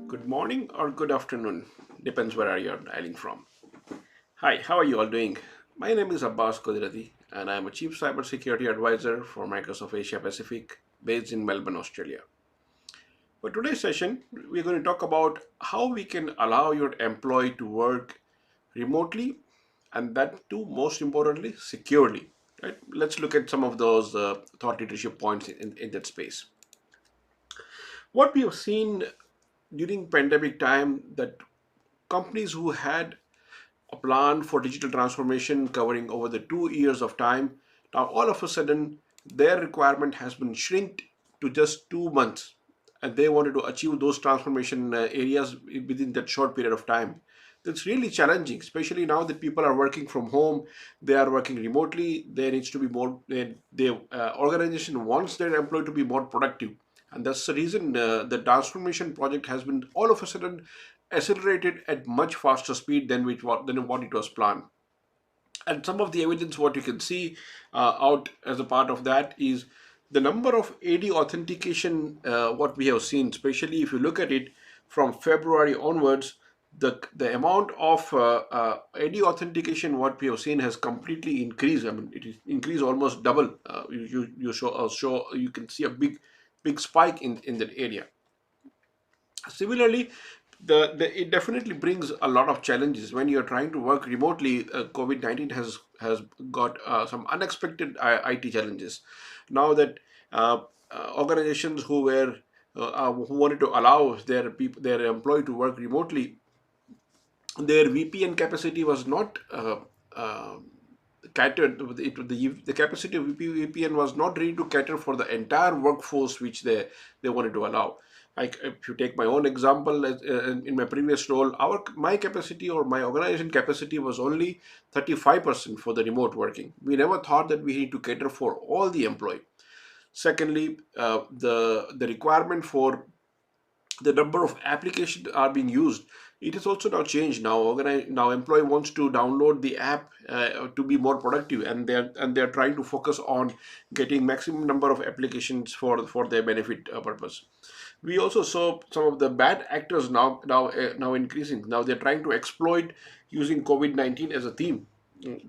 Good morning or good afternoon, depends where you're dialing from. Hi, how are you all doing? My name is Abbas Kudrati, and I'm a Chief Cybersecurity Advisor for Microsoft Asia Pacific, based in Melbourne, Australia. For today's session, we're going to talk about how we can allow your employee to work remotely, and that too, most importantly, securely. Right? Let's look at some of those thought leadership points in that space. What we have seen during pandemic time that companies who had a plan for digital transformation covering over the 2 years of time, now all of a sudden their requirement has been shrinked to just 2 months, and they wanted to achieve those transformation areas within that short period of time. That's really challenging, especially now that people are working from home, they are working remotely. There needs to be more. Organization wants their employee to be more productive, and that's the reason the transformation project has been all of a sudden accelerated at much faster speed than what it was planned. And some of the evidence what you can see out as a part of that is the number of AD authentication what we have seen, especially if you look at it from February onwards. The amount of AD authentication what we have seen has completely increased. I mean, it is increased almost double. You show you can see a big spike in that area. Similarly, it definitely brings a lot of challenges when you're trying to work remotely. COVID-19 has got some unexpected IT challenges. Now that organizations who wanted to allow their employee to work remotely, their VPN capacity was not catered. The capacity of VPN was not ready to cater for the entire workforce which they wanted to allow. Like if you take my own example, in my previous role, our my capacity or my organization capacity was only 35% for the remote working. We never thought that we need to cater for all the employee. Secondly, the requirement for the number of applications are being used, it has also now changed. Now employee wants to download the app to be more productive, and they're trying to focus on getting maximum number of applications for their benefit purpose. We also saw some of the bad actors now increasing. Now they're trying to exploit using COVID-19 as a theme.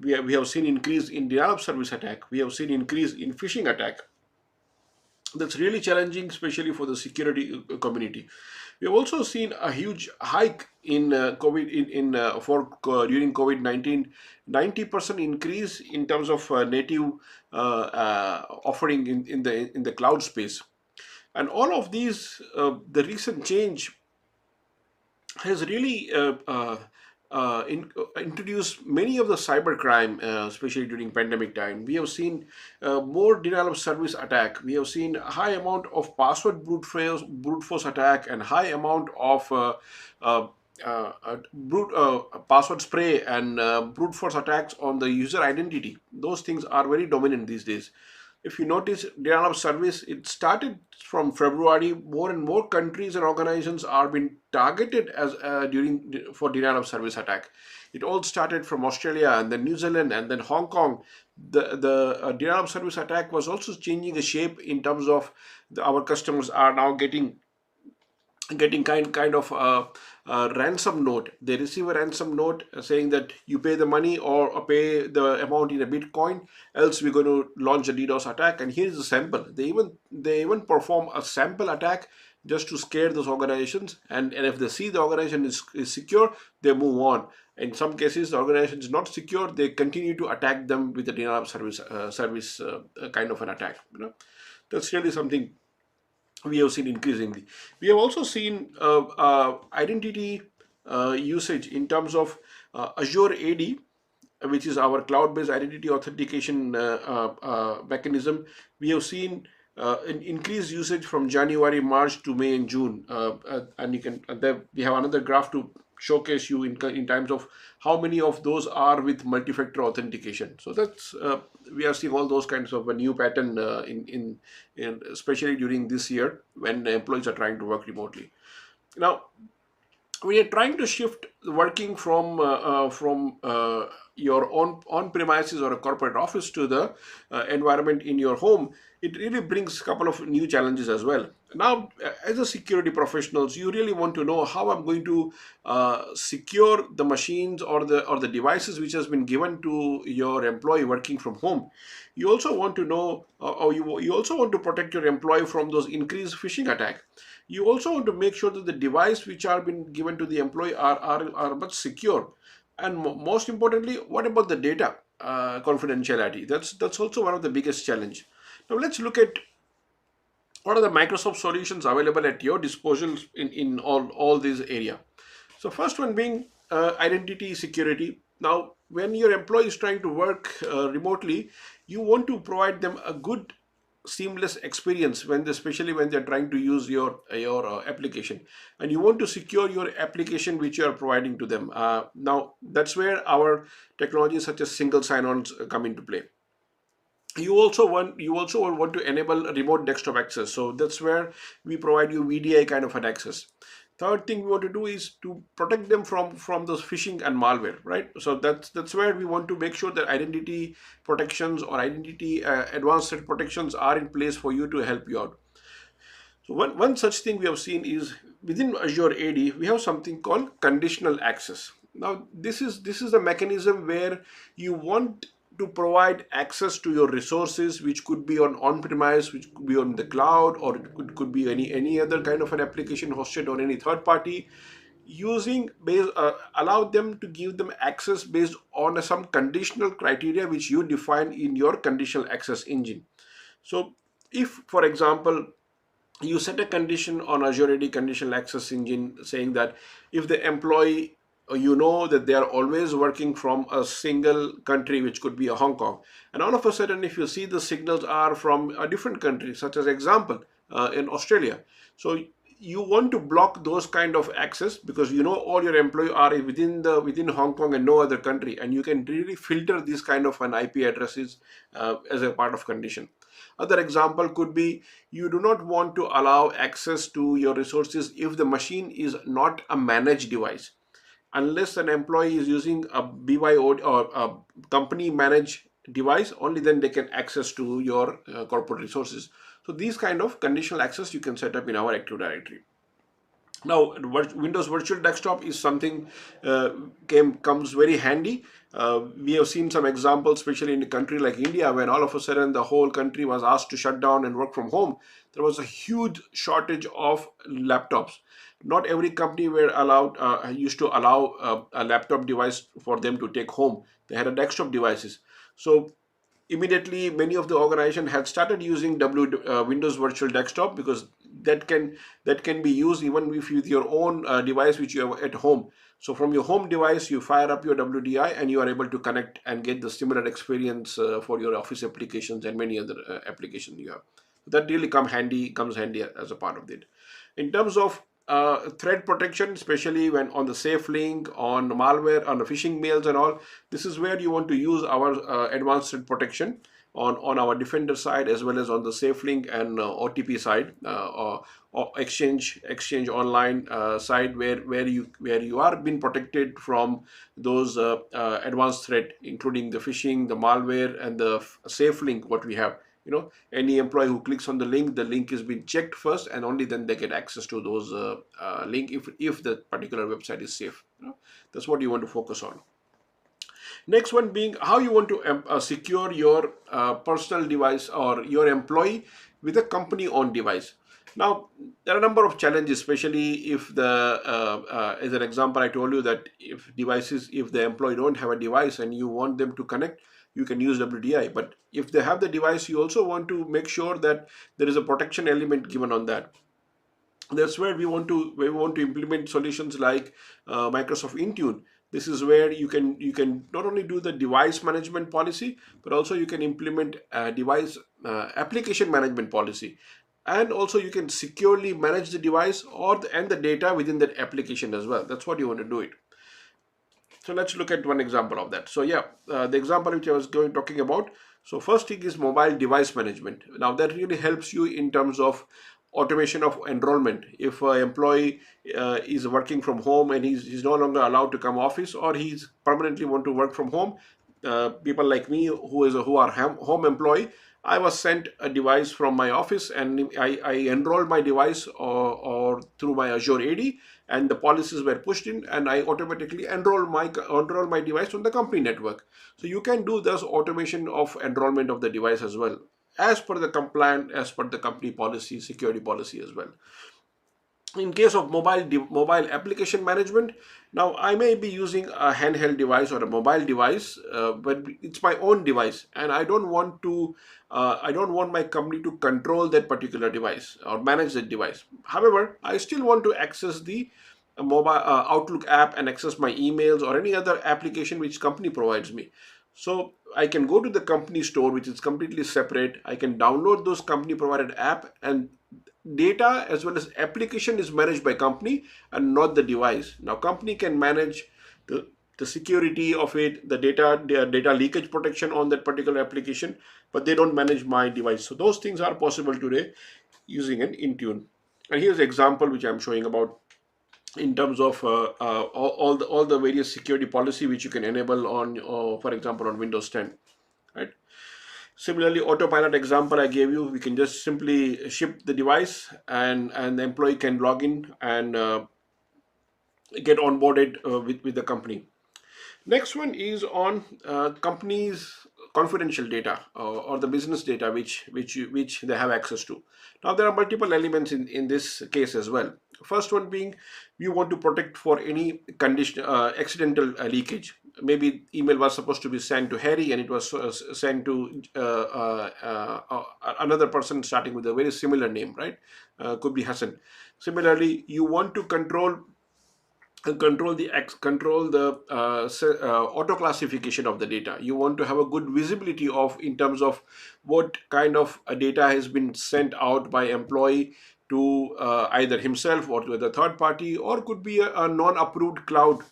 We have seen increase in denial of service attack. We have seen increase in phishing attack. That's really challenging, especially for the security community. We have also seen a huge hike in COVID in for during COVID-19, 90% increase in terms of native offering in the cloud space, and all of these the recent change has really introduced many of the cybercrime, especially during pandemic time. We have seen more denial of service attack. We have seen a high amount of password brute force attack, and high amount of uh, brute password spray and brute force attacks on the user identity. Those things are very dominant these days. If you notice, denial of service, it started from February. More and more countries and organizations are being targeted as during for denial of service attack. It all started from Australia and then New Zealand and then Hong Kong. The denial of service attack was also changing the shape in terms of our customers are now getting kind of a ransom note. They receive a ransom note saying that you pay the money or pay the amount in a Bitcoin, else we're going to launch a DDoS attack. And here is a sample. They even perform a sample attack just to scare those organizations. And if they see the organization is secure, they move on. In some cases, the organization is not secure. They continue to attack them with the denial of service kind of an attack. That's really something we have seen increasingly. We have also seen identity usage in terms of Azure AD, which is our cloud-based identity authentication mechanism. We have seen an increased usage from January, March to May and June, and you can there we have another graph to showcase you in terms of how many of those are with multi-factor authentication. So that's we are seeing all those kinds of a new pattern in especially during this year when employees are trying to work remotely. Now we are trying to shift working from your on premises or a corporate office to the environment in your home, it really brings a couple of new challenges as well. Now, as a security professionals, you really want to know how I'm going to secure the machines or the devices which has been given to your employee working from home. You also want to know, or you also want to protect your employee from those increased phishing attack. You also want to make sure that the device which are been given to the employee are much secure. And most importantly, what about the data confidentiality? That's also one of the biggest challenge. Now let's look at what are the Microsoft solutions available at your disposal in all these area. So first one being identity security. Now, when your employee is trying to work remotely, you want to provide them a good seamless experience especially when they're trying to use your application, and you want to secure your application which you are providing to them. Now that's where our technologies such as single sign-ons come into play. You also want to enable remote desktop access, so that's where we provide you VDI kind of an access. Third thing we want to do is to protect them from those phishing and malware, right? So that's where we want to make sure that identity protections or identity advanced threat protections are in place for you to help you out. So one such thing we have seen is within Azure AD, we have something called conditional access. Now, this is the mechanism where you want to provide access to your resources, which could be on-premise, which could be on the cloud, or it could be any other kind of an application hosted on any third party, using allow them to give them access based on some conditional criteria which you define in your conditional access engine. So if, for example, you set a condition on Azure AD conditional access engine saying that if the employee, you know that they are always working from a single country, which could be a Hong Kong, and all of a sudden if you see the signals are from a different country, such as example in Australia, so you want to block those kind of access because you know all your employees are within Hong Kong and no other country, and you can really filter these kind of an IP addresses as a part of condition. Other example could be you do not want to allow access to your resources if the machine is not a managed device. Unless an employee is using a BYO or a company managed device, only then they can access to your corporate resources. So these kind of conditional access you can set up in our Active Directory. Now, Windows Virtual Desktop is something comes very handy. We have seen some examples, especially in a country like India, when all of a sudden the whole country was asked to shut down and work from home. There was a huge shortage of laptops. Not every company were allowed used to allow a laptop device for them to take home. They had a desktop devices. So immediately many of the organization had started using Windows Virtual Desktop, because that can be used even if with your own device which you have at home. So from your home device you fire up your WDI and you are able to connect and get the similar experience for your office applications and many other applications you have. That really comes handy as a part of it. In terms of threat protection, especially when on the safe link, on malware, on the phishing mails and all, this is where you want to use our advanced threat protection on our defender side, as well as on the safe link and OTP side, or exchange online side, where you are being protected from those advanced threat, including the phishing, the malware, and the safe link what we have. Any employee who clicks on the link is being checked first, and only then they get access to those link if the particular website is safe. That's what you want to focus on. Next one being how you want to secure your personal device or your employee with a company owned device. Now, there are a number of challenges, especially if as an example, I told you that if the employee don't have a device and you want them to connect, you can use WDI. But if they have the device, you also want to make sure that there is a protection element given on that. That's where we want to implement solutions like Microsoft Intune. This is where you can not only do the device management policy, but also you can implement a device application management policy, and also you can securely manage the device and the data within that application as well. That's what you want to do it. So let's look at one example of that. So yeah, the example which I was talking about. So first thing is mobile device management. Now that really helps you in terms of automation of enrollment. If an employee is working from home and he's no longer allowed to come office, or he's permanently want to work from home, people like me who are home employee, I was sent a device from my office, and I enrolled my device or through my Azure AD, and the policies were pushed in, and I automatically enroll my device on the company network. So you can do this automation of enrollment of the device as well, as per the compliant, as per the company policy, security policy as well. In case of mobile application management, now I may be using a handheld device or a mobile device, but it's my own device, and I don't want my company to control that particular device or manage that device. However, I still want to access the mobile Outlook app and access my emails or any other application which company provides me. So I can go to the company store, which is completely separate. I can download those company provided app, and data as well as application is managed by company and not the device. Now company can manage the security of it, the data leakage protection on that particular application, but they don't manage my device. So those things are possible today using an Intune. And here's an example which I'm showing about in terms of all the various security policy which you can enable on, for example, on Windows 10, right? Similarly, autopilot example I gave you, we can just simply ship the device, and the employee can log in and get onboarded with the company. Next one is on companies' confidential data or the business data which they have access to. Now there are multiple elements in this case as well. First one being, you want to protect for any condition accidental leakage. Maybe email was supposed to be sent to Harry and it was sent to another person starting with a very similar name, right? Could be Hassan. Similarly, you want to control the auto classification of the data. You want to have a good visibility of in terms of what kind of data has been sent out by employee to either himself or to the third party, or could be a non-approved cloud,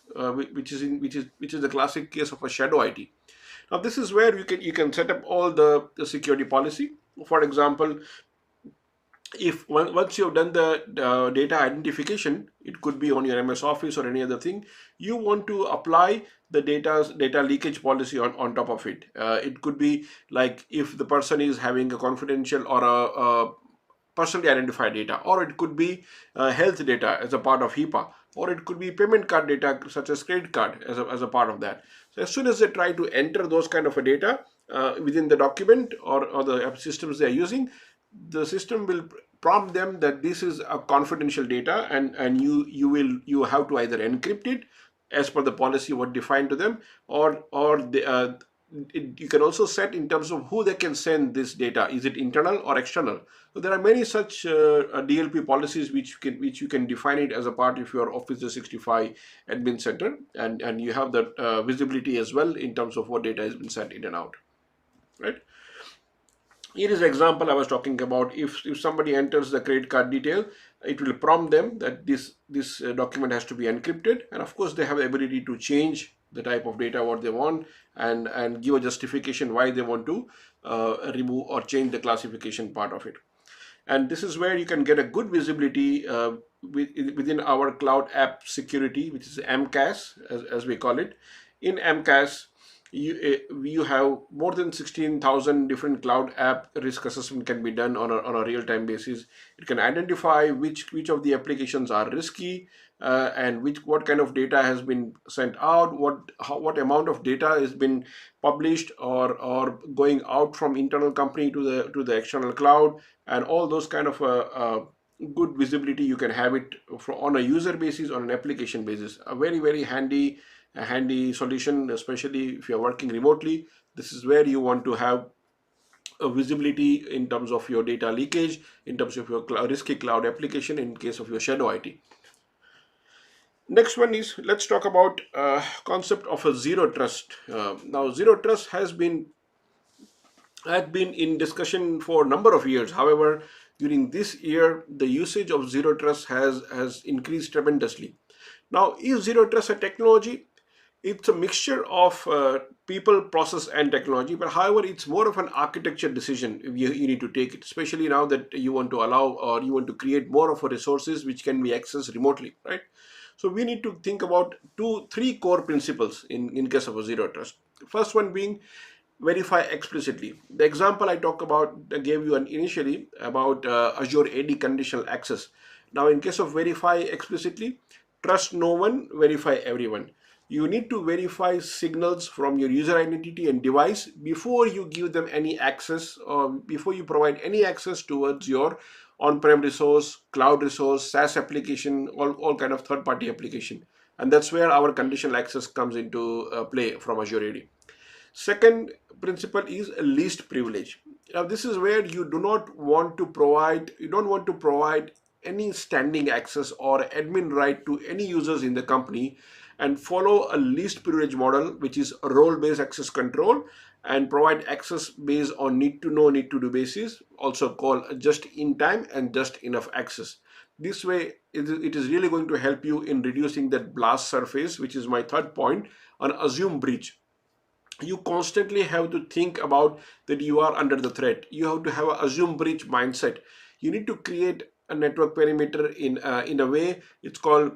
which is the classic case of a shadow IT. Now this is where you can set up all the security policy. For example, if once you've done the data identification, it could be on your MS Office or any other thing, you want to apply the data leakage policy on top of it. It could be like if the person is having a confidential or a personally identified data, or it could be health data as a part of HIPAA, or it could be payment card data such as credit card as a part of that. So as soon as they try to enter those kind of a data within the document or the systems they are using, the system will prompt them that this is a confidential data, and you have to either encrypt it as per the policy what defined to them, or you can also set in terms of who they can send this data. Is it internal or external? So there are many such DLP policies which you can define it as a part of your Office 365 admin center, and you have that visibility as well in terms of what data has been sent in and out, right? Here is an example I was talking about. If somebody enters the credit card detail, it will prompt them that this document has to be encrypted, and of course they have the ability to change the type of data what they want, and give a justification why they want to remove or change the classification part of it. And this is where you can get a good visibility within our cloud app security, which is MCAS as we call it. In MCAS, you have more than 16,000 different cloud app risk assessment can be done on a real-time basis. It can identify which of the applications are risky, and what kind of data has been sent out, what amount of data has been published or going out from internal company to the external cloud, and all those kind of good visibility. You can have it on a user basis, on an application basis. A very handy solution, especially if you're working remotely. This is where you want to have a visibility in terms of your data leakage, in terms of your risky cloud application, in case of your shadow IT. Next one is, let's talk about concept of a zero trust. Now zero trust has been in discussion for a number of years. However, during this year, the usage of zero trust has increased tremendously. Now, is zero trust a technology? it's a mixture of people, process, and technology. But however, it's more of an architecture decision you need to take it, especially now that you want to allow or you want to create more of a resources which can be accessed remotely, right? So we need to think about three core principles in case of a zero trust. First one being verify explicitly. The example I talked about, I gave you an initially about Azure AD conditional access. Now, in case of verify explicitly, trust no one, verify everyone. You need to verify signals from your user identity and device before you give them any access or before you provide any access towards your on-prem resource, cloud resource, SaaS application, all kind of third-party application. And that's where our conditional access comes into play from Azure AD. Second principle is least privilege. Now, this is where you don't want to provide any standing access or admin right to any users in the company, and follow a least privilege model, which is a role-based access control, and provide access based on need to know, need to do basis, also called just in time and just enough access. This way, it is really going to help you in reducing that blast surface, which is my third point on assume breach. You constantly have to think about that you are under the threat. You have to have a assume breach mindset. You need to create a network perimeter in a way it's called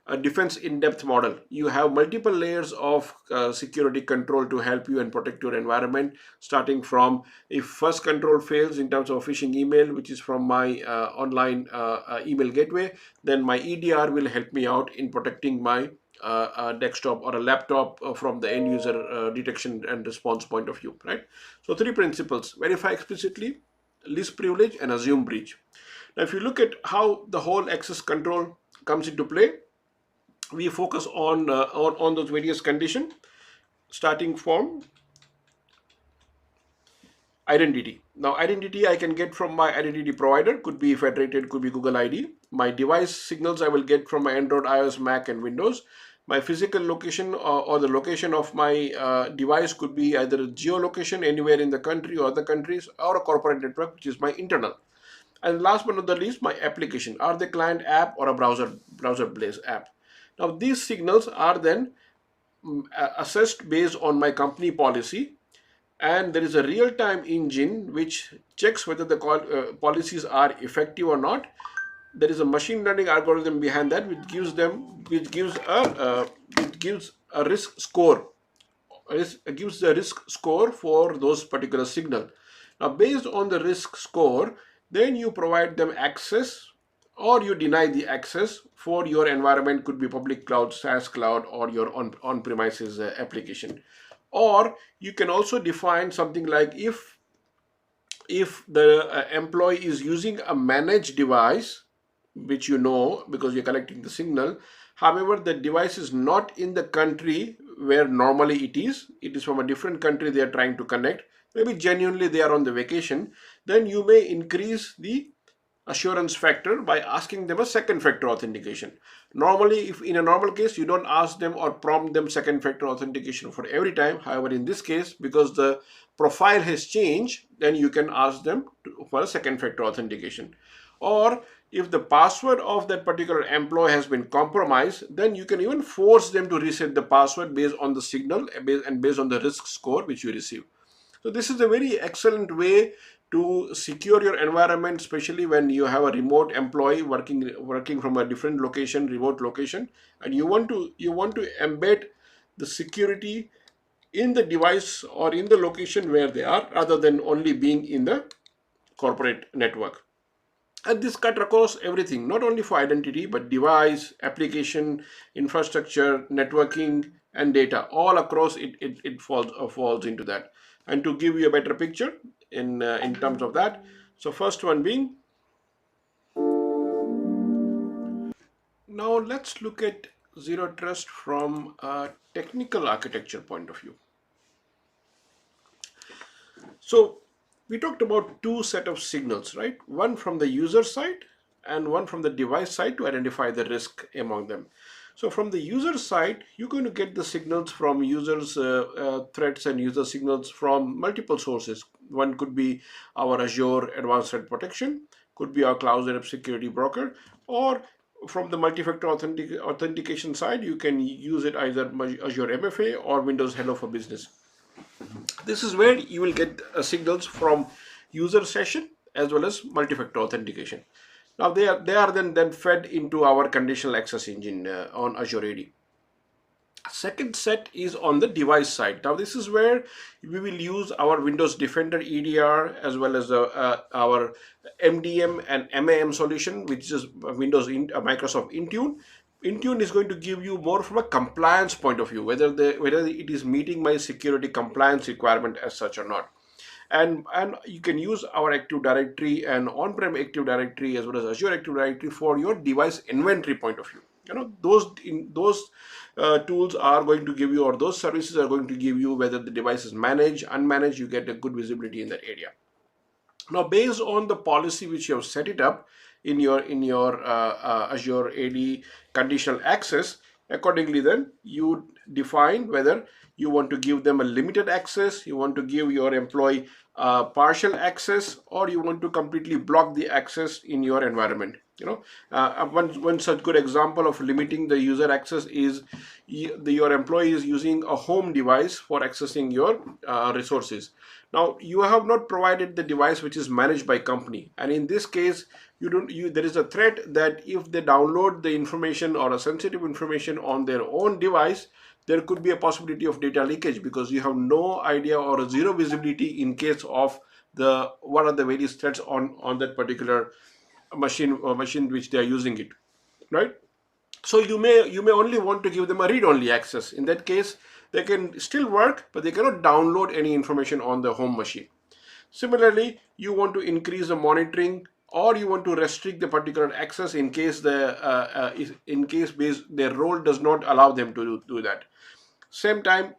a defense in-depth model. You have multiple layers of security control to help you and protect your environment, starting from if first control fails in terms of phishing email, which is from my online email gateway, then my EDR will help me out in protecting my a desktop or a laptop from the end user detection and response point of view, right? So three principles: verify explicitly, least privilege, and assume breach. Now, if you look at how the whole access control comes into play, we focus on those various conditions, starting from identity. Now, identity I can get from my identity provider, could be federated, could be Google ID. My device signals I will get from my Android, iOS, Mac, and Windows. My physical location or the location of my device could be either a geolocation anywhere in the country or other countries, or a corporate network, which is my internal. And last but not the least, my application, are the client app or a browser-based app. Now, these signals are then assessed based on my company policy, and there is a real-time engine which checks whether the policies are effective or not. There is a machine learning algorithm behind that which gives a risk score. It gives the risk score for those particular signal. Now, based on the risk score, then you provide them access or you deny the access for your environment, could be public cloud, SaaS cloud, or your on-premises application. Or you can also define something like if the employee is using a managed device, which you know because you're collecting the signal. However, the device is not in the country where normally it is from a different country they are trying to connect. Maybe genuinely they are on the vacation. Then you may increase the assurance factor by asking them a second factor authentication. Normally, if in a normal case, you don't ask them or prompt them second factor authentication for every time. However, in this case, because the profile has changed, then you can ask them for a second factor authentication. Or if the password of that particular employee has been compromised, then you can even force them to reset the password based on the signal and based on the risk score which you receive. So this is a very excellent way to secure your environment, especially when you have a remote employee working from a different location, remote location, and you want to embed the security in the device or in the location where they are, rather than only being in the corporate network. And this cut across everything, not only for identity, but device, application, infrastructure, networking, and data. All across it falls into that. And to give you a better picture in terms of that, so first one being, now let's look at zero trust from a technical architecture point of view. So we talked about two set of signals, right? One from the user side and one from the device side to identify the risk among them. So from the user side, you're going to get the signals from users' threats and user signals from multiple sources. One could be our Azure Advanced Threat Protection, could be our Cloud Security Broker, or from the multi-factor authentication side, you can use it either Azure MFA or Windows Hello for Business. This is where you will get signals from user session as well as multi-factor authentication. Now they are then fed into our conditional access engine on Azure AD. Second set is on the device side. Now this is where we will use our Windows Defender EDR as well as our MDM and MAM solution, which is Microsoft Intune. Intune is going to give you more from a compliance point of view, whether it is meeting my security compliance requirement as such or not. And you can use our Active Directory and on-prem Active Directory as well as Azure Active Directory for your device inventory point of view. Those tools are going to give you, or those services are going to give you, whether the device is managed, unmanaged. You get a good visibility in that area. Now, based on the policy which you have set it up in your Azure AD conditional access, accordingly then you define whether you want to give them a limited access, you want to give your employee partial access, or you want to completely block the access in your environment. One such good example of limiting the user access is your employee is using a home device for accessing your resources. Now you have not provided the device which is managed by company, and in this case there is a threat that if they download the information or a sensitive information on their own device, there could be a possibility of data leakage, because you have no idea or zero visibility in case of what are the various threats on that particular machine which they are using it, right? So you may only want to give them a read-only access. In that case, they can still work, but they cannot download any information on the home machine. Similarly, you want to increase the monitoring, or you want to restrict the particular access in case their role does not allow them to do that. Same time,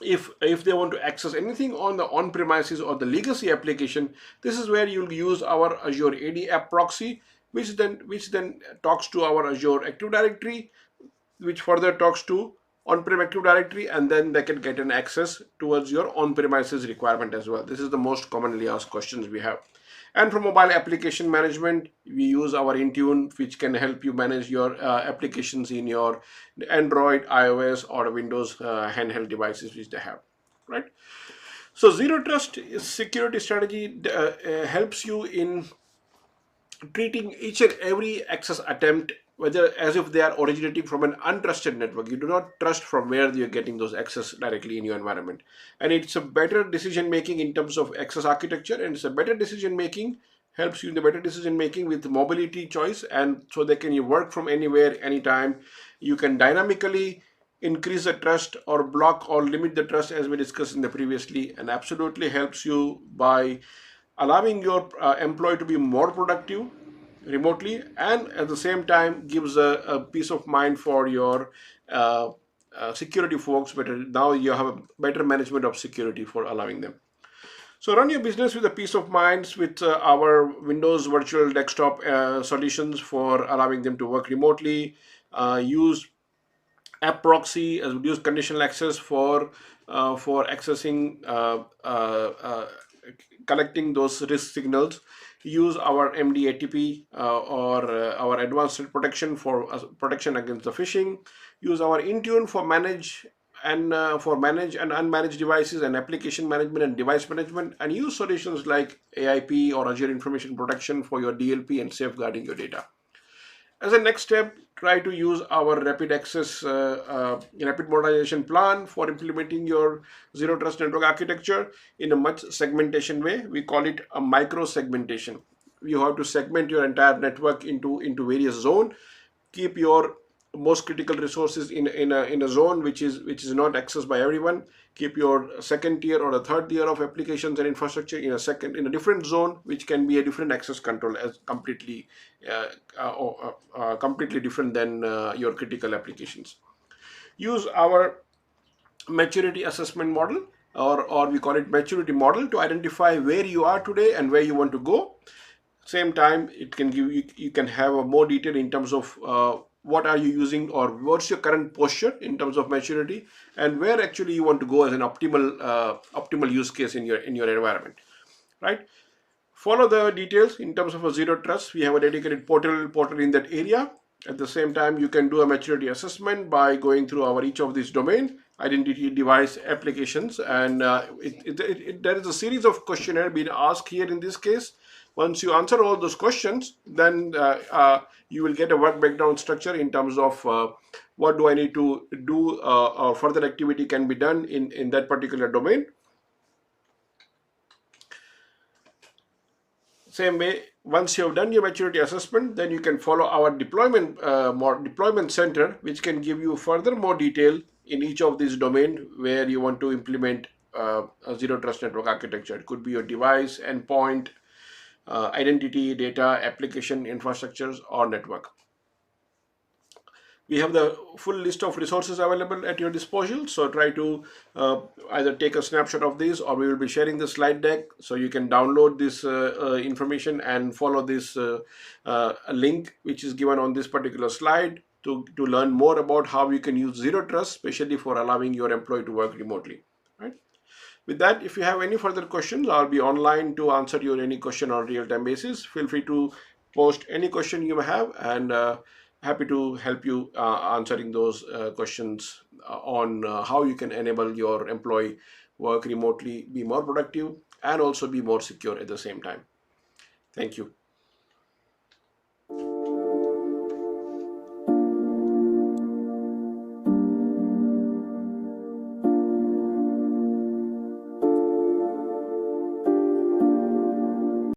if they want to access anything on the on-premises or the legacy application, this is where you'll use our Azure AD App Proxy, which then talks to our Azure Active Directory, which further talks to on-prem Active Directory, and then they can get an access towards your on-premises requirement as well. This is the most commonly asked questions we have. And for mobile application management, we use our Intune, which can help you manage your applications in your Android, iOS, or Windows handheld devices which they have, right? So zero trust security strategy helps you in treating each and every access attempt whether as if they are originating from an untrusted network. You do not trust from where you're getting those access directly in your environment. And it's a better decision making in terms of access architecture, and it's a better decision making, helps you in the better decision making with mobility choice, and so they can you work from anywhere, anytime. You can dynamically increase the trust or block or limit the trust as we discussed in the previously, and absolutely helps you by allowing your employee to be more productive remotely, and at the same time gives a peace of mind for your security folks. Better now you have a better management of security for allowing them. So run your business with a peace of mind with our Windows virtual desktop solutions for allowing them to work remotely. Use app proxy as use conditional access for accessing collecting those risk signals. Use our MDATP or our advanced threat protection for protection against the phishing. Use our Intune for manage and unmanaged devices and application management and device management, and use solutions like AIP or Azure Information Protection for your DLP and safeguarding your data. As a next step, try to use our rapid access rapid modernization plan for implementing your zero trust network architecture in a much segmentation way. We call it a micro segmentation. You have to segment your entire network into various zones. Keep your most critical resources in a zone which is not accessed by everyone. Keep your second tier or a third tier of applications and infrastructure in a different zone, which can be a different access control as completely different than your critical applications. Use our maturity assessment model, or we call it maturity model, to identify where you are today and where you want to go. Same time, it can give you can have a more detail in terms of what are you using, or what's your current posture in terms of maturity, and where actually you want to go as an optimal use case in your environment, right? follow the details in terms of a zero trust. We have a dedicated portal in that area. At the same time, you can do a maturity assessment by going through each of these domain, identity, device, applications, and there is a series of questionnaire being asked here in this case. Once you answer all those questions, then you will get a work breakdown structure in terms of what do I need to do, or further activity can be done in that particular domain. Same way, once you have done your maturity assessment, then you can follow our deployment center, which can give you further more detail in each of these domain where you want to implement a zero trust network architecture. It could be your device, endpoint, identity, data, application, infrastructures, or network. We have the full list of resources available at your disposal, so try to either take a snapshot of this, or we will be sharing the slide deck so you can download this information and follow this link which is given on this particular slide to learn more about how you can use zero trust, especially for allowing your employee to work remotely. Right? With that, if you have any further questions, I'll be online to answer your any question on real-time basis. Feel free to post any question you may have, and happy to help you answering those questions on how you can enable your employee work remotely, be more productive, and also be more secure at the same time. Thank you.